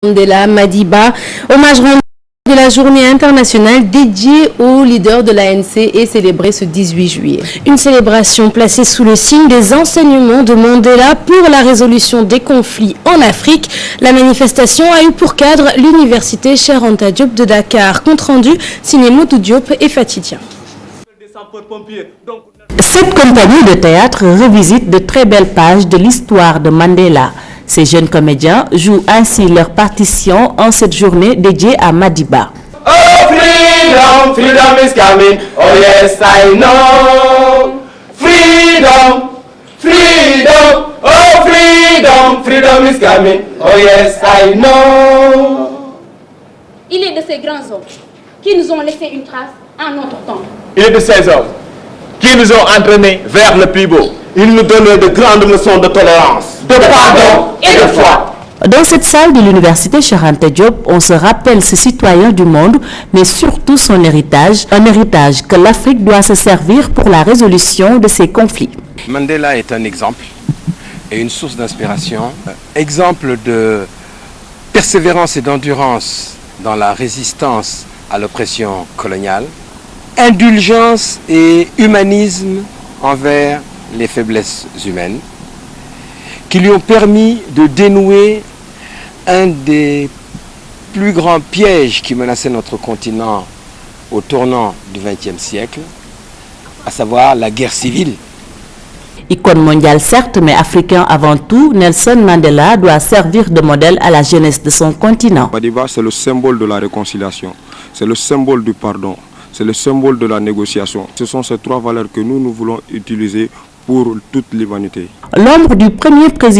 Mandela Madiba, hommage rendu de la journée internationale dédiée aux leaders de l'ANC et célébrée ce 18 juillet. Une célébration placée sous le signe des enseignements de Mandela pour la résolution des conflits en Afrique. La manifestation a eu pour cadre l'université Cheikh Anta Diop de Dakar. Compte rendu, signé Modou Diop et Fatidien. Cette compagnie de théâtre revisite de très belles pages de l'histoire de Mandela. Ces jeunes comédiens jouent ainsi leur partition en cette journée dédiée à Madiba. Oh freedom, freedom is coming, oh yes I know. Freedom, freedom, oh freedom, freedom is coming, oh yes I know. Il est de ces grands hommes qui nous ont laissé une trace en notre temps. Il est de ces hommes qui nous ont entraînés vers le plus beau. Il nous donnait de grandes leçons de tolérance, de pardon et de foi. Dans cette salle de l'université Cheikh Anta Diop, on se rappelle ce citoyen du monde, mais surtout son héritage, un héritage que l'Afrique doit se servir pour la résolution de ses conflits. Mandela est un exemple et une source d'inspiration, exemple de persévérance et d'endurance dans la résistance à l'oppression coloniale, indulgence et humanisme envers les faiblesses humaines, qui lui ont permis de dénouer un des plus grands pièges qui menaçaient notre continent au tournant du XXe siècle, à savoir la guerre civile. Icône mondiale certes, mais africain avant tout, Nelson Mandela doit servir de modèle à la jeunesse de son continent. Madiba, c'est le symbole de la réconciliation, c'est le symbole du pardon, c'est le symbole de la négociation. Ce sont ces trois valeurs que nous voulons utiliser pour toute l'humanité. L'ombre du premier président